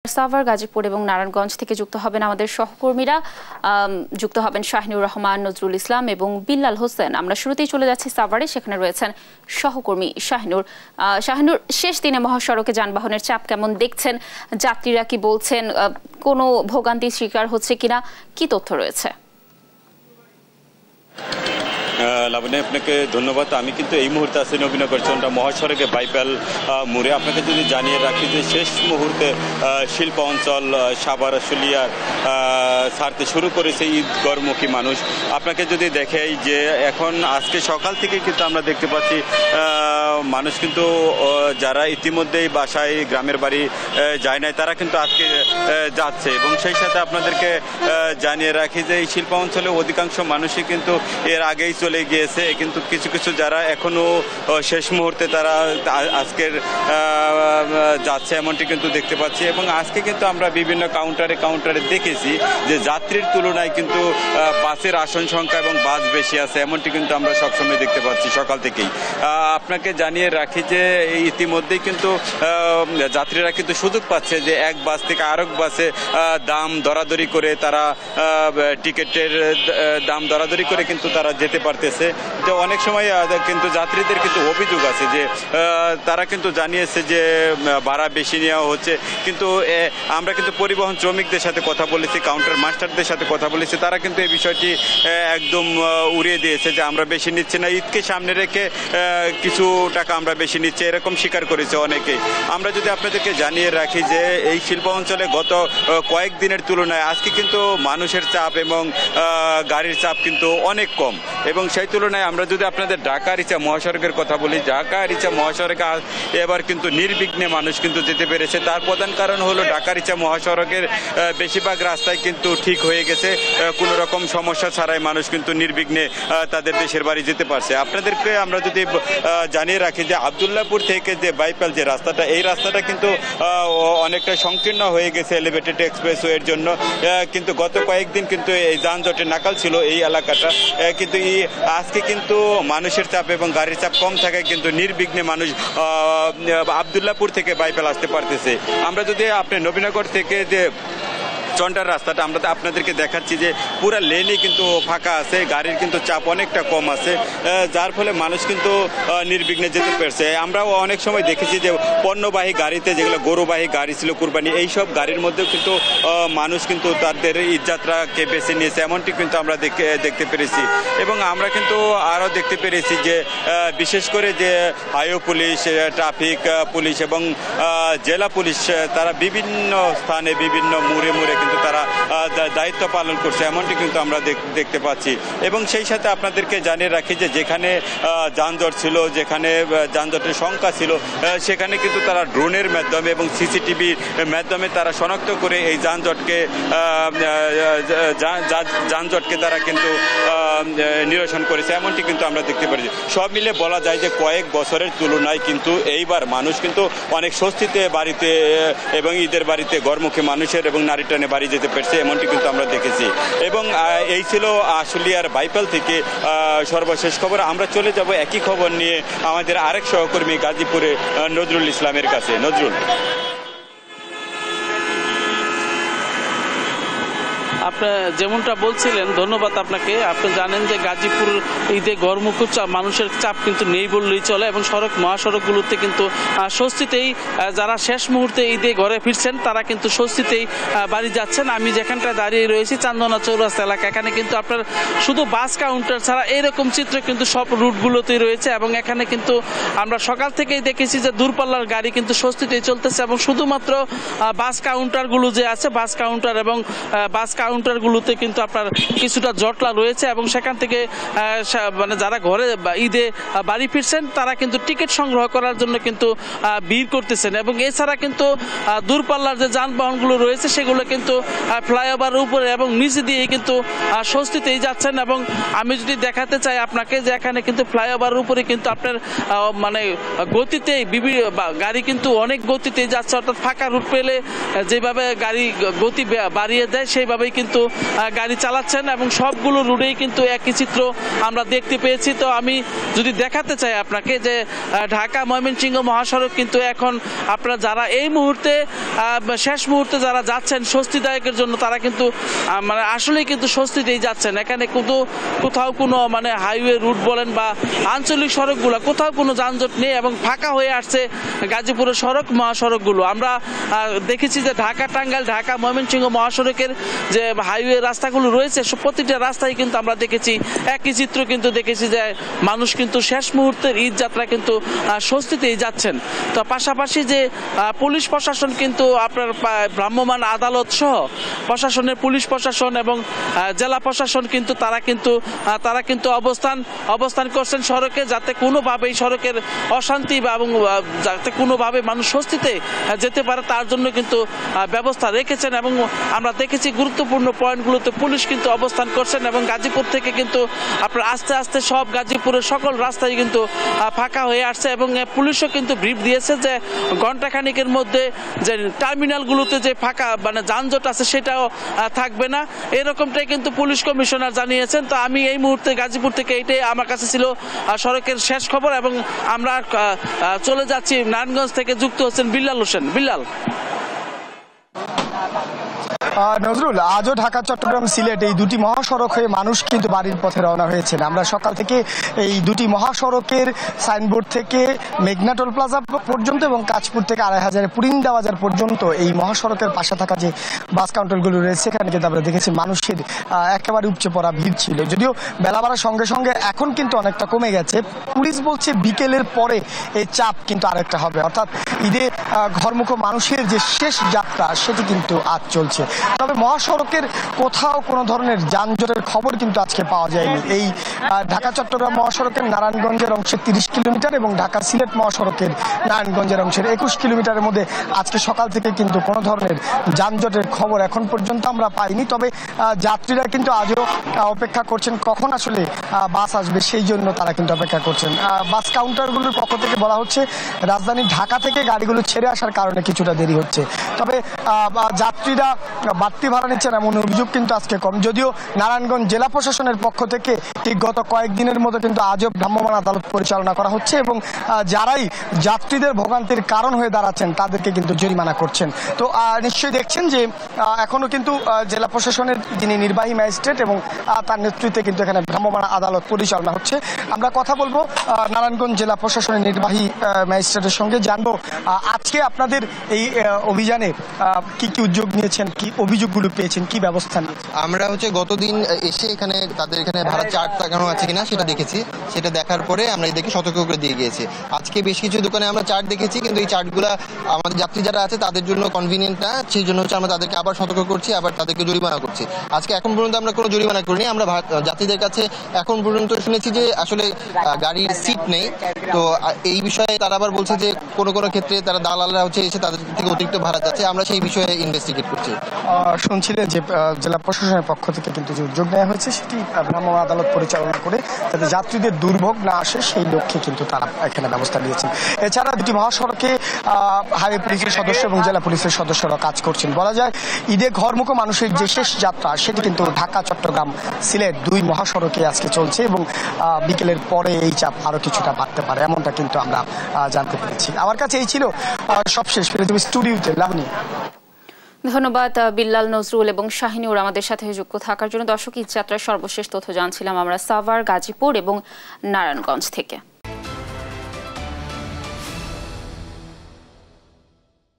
সাভার, গাজীপুর এবং নারায়ণগঞ্জ থেকে যুক্ত হবেন আমাদের সহকর্মীরা। যুক্ত হবেন শাহিনুর রহমান, নজরুল ইসলাম এবং বিল্লাল হোসেন। আমরা শুরুতেই চলে যাচ্ছি সাভারে, সেখানে রয়েছেন সহকর্মী শাহিনুর। শাহিনুর, শেষ দিনে মহাসড়কে যানবাহনের চাপ কেমন দেখছেন? যাত্রীরা কি বলছেন? কোনো ভোগান্তির শিকার হচ্ছে কিনা, কি তথ্য রয়েছে? লাবণী, আপনাকে ধন্যবাদ। আমি কিন্তু এই মুহূর্তে আছি নবীনগর চন্দ্রা মহাসড়কে বাইপাল মোড়ে। আপনাকে যদি জানিয়ে রাখি যে শেষ মুহূর্তে শিল্প অঞ্চল সাভার আশুলিয়ার ছাড়তে শুরু করেছে ঈদগরমুখী মানুষ। আপনাকে যদি দেখাই যে এখন আজকে সকাল থেকে কিন্তু আমরা দেখতে পাচ্ছি মানুষ কিন্তু যারা ইতিমধ্যেই বাসায় গ্রামের বাড়ি যায় নাই তারা কিন্তু আজকে যাচ্ছে। এবং সেই সাথে আপনাদেরকে জানিয়ে রাখি যে এই শিল্প অঞ্চলে অধিকাংশ মানুষই কিন্তু এর আগেই চলে গিয়েছে, কিন্তু কিছু কিছু যারা এখনো শেষ মুহূর্তে তারা আজকের যাচ্ছে এমনটি কিন্তু দেখতে পাচ্ছি। এবং আজকে কিন্তু আমরা বিভিন্ন কাউন্টারে দেখেছি যে যাত্রীর তুলনায় কিন্তু বাসের আসন সংখ্যা এবং বাস বেশি আছে, এমনটি কিন্তু আমরা সবসময় দেখতে পাচ্ছি সকাল থেকেই। আপনাকে জানিয়ে রাখি যে ইতিমধ্যেই কিন্তু যাত্রীরা কিন্তু সুযোগ পাচ্ছে যে এক বাস থেকে আরেক বাসে দাম দরাদরি করে তারা টিকিটের দাম দরাদরি করে কিন্তু তারা যেতে পারতেছে। যে অনেক সময় কিন্তু যাত্রীদের কিন্তু অভিযোগ আছে যে তারা কিন্তু জানিয়েছে যে ভাড়া বেশি নেওয়া হচ্ছে, কিন্তু আমরা কিন্তু পরিবহন শ্রমিকদের সাথে কথা বলেছি, কাউন্টার মাস্টারদের সাথে কথা বলেছি, তারা কিন্তু এই বিষয়টি একদম উড়িয়ে দিয়েছে যে আমরা বেশি নিচ্ছি না, ঈদকে সামনে রেখে কিছু টাকা আমরা বেশি নিচ্ছি, এরকম স্বীকার করেছে অনেকেই। আমরা যদি আপনাদেরকে জানিয়ে রাখি যে এই শিল্প অঞ্চলে গত কয়েকদিনের তুলনায় আজকে কিন্তু মানুষের চাপ এবং গাড়ির চাপ কিন্তু অনেক কম। এবং সেই তুলনায় আমরা যদি আপনাদের ঢাকা রিচা মহাসড়কের কথা বলি, ঢাকা রিচা মহাসড়কে এবার কিন্তু নির্বিঘ্নে মানুষ কিন্তু যেতে পেরেছে। তার প্রধান কারণ হলো ঢাকা রিচা মহাসড়কের বেশিরভাগ রাস্তায় কিন্তু ঠিক হয়ে গেছে, কোনো রকম সমস্যা ছাড়াই মানুষ কিন্তু নির্বিঘ্নে তাদের দেশের বাড়ি যেতে পারছে। আপনাদেরকে আমরা যদি জানিয়ে রাখি যে আবদুল্লাহপুর থেকে যে বাইপাল যে রাস্তাটা, এই রাস্তাটা কিন্তু অনেকটা সংকীর্ণ হয়ে গেছে এলিভেটেড এক্সপ্রেসওয়ের জন্য, কিন্তু গত কয়েকদিন কিন্তু এই যানজটের নাকাল ছিল এই এলাকাটা, কিন্তু আজকে কিন্তু মানুষের চাপ এবং গাড়ির চাপ কম থাকায় কিন্তু নির্বিঘ্নে মানুষ আবদুল্লাহপুর থেকে বাইপাল আসতে পারতেছে। আমরা যদি আপনি নবীনগর থেকে যে চন্ডার রাস্তাটা আমরা আপনাদেরকে দেখাচ্ছি যে পুরা লেনই কিন্তু ফাঁকা আছে, গাড়ির কিন্তু চাপ অনেকটা কম আছে, যার ফলে মানুষ কিন্তু নির্বিঘ্নে যেতে পারছে। আমরাও অনেক সময় দেখেছি যে পণ্যবাহী গাড়িতে যেগুলো গরুবাহী গাড়ি ছিল কুরবানি, এইসব গাড়ির মধ্যেও কিন্তু মানুষ কিন্তু তাদের ঈদযাত্রাকে বেছে নিয়েছে, এমনটি কিন্তু আমরা দেখতে পেরেছি। এবং আমরা কিন্তু আরও দেখতে পেরেছি যে বিশেষ করে যে হাইওয়ে পুলিশ, ট্রাফিক পুলিশ এবং জেলা পুলিশ তারা বিভিন্ন স্থানে বিভিন্ন মোড়ে কিন্তু তারা দায়িত্ব পালন করছে, এমনটি কিন্তু আমরা দেখতে পাচ্ছি। এবং সেই সাথে আপনাদেরকে জানিয়ে রাখি যে যেখানে যানজট ছিল, যেখানে যানজটের সংখ্যা ছিল, সেখানে কিন্তু তারা ড্রোনের মাধ্যমে এবং সিসিটিভির মাধ্যমে তারা শনাক্ত করে এই যানজটকে তারা কিন্তু নিরসন করেছে, এমনটি কিন্তু আমরা দেখতে পাচ্ছি। সব মিলে বলা যায় যে কয়েক বছরের তুলনায় কিন্তু এইবার মানুষ কিন্তু অনেক স্বস্তিতে বাড়িতে এবং ঈদের বাড়িতে ঘরমুখী মানুষের এবং নারী টানে বাড়ি যেতে পারছে, এমনটি কিন্তু আমরা দেখেছি। এবং এই ছিল আশুলিয়ার বাইপাল থেকে সর্বশেষ খবর। আমরা চলে যাব একই খবর নিয়ে আমাদের আরেক সহকর্মী গাজীপুরে নজরুল ইসলামের কাছে। নজরুল, আপনি যেমনটা বলছিলেন, ধন্যবাদ আপনাকে। আপনি জানেন যে গাজীপুর ঈদে ঘরমুখী মানুষের চাপ কিন্তু নেই বললেই চলে, এবং মহাসড়কগুলোতে কিন্তু স্বস্তিতেই যারা শেষ মুহূর্তে ঈদে ঘরে ফিরছেন তারা কিন্তু স্বস্তিতেই বাড়ি যাচ্ছেন। আমি যেখানটা দাঁড়িয়ে রয়েছি চান্দনা চৌরাস্তা এলাকা, এখানে কিন্তু আপনার শুধু বাস কাউন্টার ছাড়া এইরকম চিত্র কিন্তু সব রুটগুলোতেই রয়েছে। এবং এখানে কিন্তু আমরা সকাল থেকেই দেখেছি যে দূরপাল্লার গাড়ি কিন্তু স্বস্তিতেই চলতেছে, এবং শুধুমাত্র বাস কাউন্টারগুলো যে আছে, বাস কাউন্টার এবং বাস কাউন্টারগুলোতে কিন্তু আপনার কিছুটা জটলা রয়েছে, এবং সেখান থেকে মানে যারা ঘরে ঈদে বাড়ি ফিরছেন তারা কিন্তু টিকিট সংগ্রহ করার জন্য কিন্তু ভিড় করতেছেন। এবং এছাড়া কিন্তু দূরপাল্লার যে যানবাহনগুলো রয়েছে সেগুলো কিন্তু ফ্লাইওভারের উপরে এবং নিচে দিয়ে কিন্তু স্বস্তিতেই যাচ্ছেন। এবং আমি যদি দেখাতে চাই আপনাকে যে এখানে কিন্তু ফ্লাইওভারের উপরে কিন্তু আপনার মানে গতিতেই গাড়ি কিন্তু অনেক গতিতেই যাচ্ছে, অর্থাৎ ফাঁকা রুট পেলে যেভাবে গাড়ি গতি বাড়িয়ে দেয় সেইভাবেই কিন্তু কিন্তু গাড়ি চালাচ্ছেন এবং সবগুলো রুটেই কিন্তু একই চিত্র আমরা দেখতে পেয়েছি। তো আমি যদি দেখাতে চাই আপনাকে যে ঢাকা ময়মনসিংহ মহাসড়ক কিন্তু এখন আপনারা যারা এই মুহূর্তে শেষ মুহূর্তে যারা যাচ্ছেন স্বস্তিদায়কের জন্য তারা কিন্তু মানে আসলেই কিন্তু স্বস্তিতেই যাচ্ছেন। এখানে কোথাও কোনো মানে হাইওয়ে রুট বলেন বা আঞ্চলিক সড়কগুলো কোথাও কোনো যানজট নেই এবং ফাঁকা হয়ে আসছে গাজীপুরের সড়ক মহাসড়কগুলো। আমরা দেখেছি যে ঢাকা টাঙ্গাইল ঢাকা ময়মনসিংহ মহাসড়কের যে হাইওয়ে রাস্তাগুলো রয়েছে প্রতিটা রাস্তায় কিন্তু আমরা দেখেছি একই চিত্র কিন্তু দেখেছি যে মানুষ কিন্তু শেষ মুহূর্তের ঈদ যাত্রা কিন্তু স্বস্তিতেই যাচ্ছেন। তো পাশাপাশি যে পুলিশ প্রশাসন কিন্তু আপনার ভ্রাম্যমাণ আদালত সহ প্রশাসনের পুলিশ প্রশাসন এবং জেলা প্রশাসন কিন্তু তারা কিন্তু অবস্থান করছেন সড়কে, যাতে কোনোভাবেই সড়কের অশান্তি বা এবং যাতে কোনোভাবে মানুষ স্বস্তিতে যেতে পারে তার জন্য কিন্তু ব্যবস্থা রেখেছেন। এবং আমরা দেখেছি গুরুত্বপূর্ণ পয়েন্টগুলোতে পুলিশ কিন্তু অবস্থান করছেন এবং গাজীপুর থেকে কিন্তু আপনার আস্তে আস্তে সব গাজীপুরের সকল রাস্তায় কিন্তু ফাঁকা হয়ে আসছে এবং পুলিশও কিন্তু ব্রিফ দিয়েছে যে ঘণ্টাখানিকের মধ্যে যে টার্মিনালগুলোতে যে ফাঁকা মানে যানজট আছে সেটাও থাকবে না, এরকমটাই কিন্তু পুলিশ কমিশনার জানিয়েছেন। তো আমি এই মুহূর্তে গাজীপুর থেকে এইটাই আমার কাছে ছিল সড়কের শেষ খবর এবং আমরা চলে যাচ্ছি নারায়ণগঞ্জ থেকে যুক্ত হচ্ছেন বিল্লাল হোসেন। বিল্লাল। নজরুল, আজও ঢাকা চট্টগ্রাম সিলেট এই দুটি মহাসড়ক হয়ে মানুষ কিন্তু বাড়ির পথে রওনা হয়েছেন। আমরা সকাল থেকে এই দুটি মহাসড়কের সাইনবোর্ড থেকে মেঘনা টোল প্লাজা পর্যন্ত এবং কাঁচপুর থেকে ২৫০০ পুরিন্দা বাজার পর্যন্ত এই মহাসড়কের পাশে থাকা যে বাস কাউন্টারগুলো রয়েছে সেখানে কিন্তু আমরা দেখেছি মানুষের একেবারে উপচে পড়া ভিড় ছিল। যদিও বেলা বাড়ার সঙ্গে সঙ্গে এখন কিন্তু অনেকটা কমে গেছে। পুলিশ বলছে বিকেলের পরে এই চাপ কিন্তু আরেকটা হবে, অর্থাৎ ঈদে ঘরমুখো মানুষের যে শেষ যাত্রা সেটি কিন্তু আজ চলছে। তবে মহাসড়কের কোথাও কোনো ধরনের যানজটের খবর কিন্তু আজকে পাওয়া যায়নি। এই ঢাকা চট্টগ্রাম মহাসড়কের নারায়ণগঞ্জের অংশে ৩০ কিলোমিটার এবং ঢাকা সিলেট মহাসড়কের নারায়ণগঞ্জের অংশের ২১ কিলোমিটারের মধ্যে আজকে সকাল থেকে কিন্তু কোনো ধরনের যানজটের খবর এখন পর্যন্ত আমরা পাইনি। তবে যাত্রীরা কিন্তু আজও অপেক্ষা করছেন কখন আসলে বাস আসবে, সেই জন্য তারা কিন্তু অপেক্ষা করছেন। বাস কাউন্টারগুলোর পক্ষ থেকে বলা হচ্ছে রাজধানী ঢাকা থেকে গাড়িগুলো ছেড়ে আসার কারণে কিছুটা দেরি হচ্ছে। তবে যাত্রীরা বাড়তি ভাড়া নিচ্ছেন এমন অভিযোগ কিন্তু আজকে কম। যদিও নারায়ণগঞ্জ জেলা প্রশাসনের পক্ষ থেকে ঠিক গত কয়েকদিনের মতো কিন্তু আজও ভ্রাম্যমাণ আদালত পরিচালনা করা হচ্ছে এবং যারাই যাত্রীদের ভোগান্তির কারণ হয়ে দাঁড়াচ্ছেন তাদেরকে কিন্তু জরিমানা করছেন। তো নিশ্চয়ই দেখছেন যে এখনও কিন্তু জেলা প্রশাসনের যিনি নির্বাহী ম্যাজিস্ট্রেট এবং তার নেতৃত্বে কিন্তু এখানে ভ্রাম্যমাণ আদালত পরিচালনা হচ্ছে। আমরা কথা বলবো নারায়ণগঞ্জ জেলা প্রশাসনের নির্বাহী ম্যাজিস্ট্রেটের সঙ্গে, জানবো আজকে আপনাদের এই অভিযানে কি কি উদ্যোগ নিয়েছেন, কি অভিযোগগুলো পেয়েছেন, কি ব্যবস্থা নিয়েছেন। আমরা গতদিন এসে এখানে তাদের এখানে ভাড়া চার্ট লাগানো আছে কিনা সেটা দেখেছি। সেটা দেখার পরে আমরা দেখে সতর্ক করে দিয়ে গিয়েছি। আজকে বেশ কিছু দোকানে আমরা চার্ট দেখেছি, কিন্তু এই চার্টগুলো আমাদের যাত্রী যারা আছে তাদের জন্য কনভিনিয়েন্ট না, সেই জন্য আমরা তাদেরকে আবার সতর্ক করছি, আবার তাদেরকে জরিমানা করছি। আজকে এখন পর্যন্ত আমরা কোনো জরিমানা করিনি। আমরা যাত্রীদের কাছে এখন পর্যন্ত শুনেছি যে আসলে গাড়ির সিট নেই। তো এই বিষয়ে তারা আবার বলছে যে কোনো কোনো ক্ষেত্রে তারা দালালরা এসে তাদের থেকে অতিরিক্ত ভাড়া যাচ্ছে। আমরা সেই বিষয়ে ইনভেস্টিগেট করছি। শুনছিলেন যে জেলা প্রশাসনের পক্ষ থেকে কিন্তু যে উদ্যোগ নেওয়া হয়েছে সেটি ভ্রাম্যমাণ আদালত পরিচালনা করে যাতে যাত্রীদের দুর্ভোগ না আসে সেই লক্ষ্যে কিন্তু তারা এখানে ব্যবস্থা নিয়েছেন। এছাড়া দুটি মহাসড়কে হাইওয়ে পুলিশের সদস্য এবং জেলা পুলিশের সদস্যরা কাজ করছেন। বলা যায় ঈদে ঘরমুখো মানুষের যে শেষ যাত্রা সেটি কিন্তু ঢাকা চট্টগ্রাম সিলেট দুই মহাসড়কে আজকে চলছে এবং বিকেলের পরে এই চাপ আরও কিছুটা বাড়তে পারে, এমনটা কিন্তু আমরা জানতে পেরেছি। আমার কাছে এই ছিল সবশেষ। ফিরে যাবে স্টুডিওতে। লাবণী। ধন্যবাদ বিল্লাল, নজরুল এবং শাহিনুর আমাদের সাথে যুক্ত থাকার জন্য। দর্শক, ঈদ যাত্রার সর্বশেষ তথ্য জানছিলাম আমরা সাভার, গাজীপুর এবং নারায়ণগঞ্জ থেকে।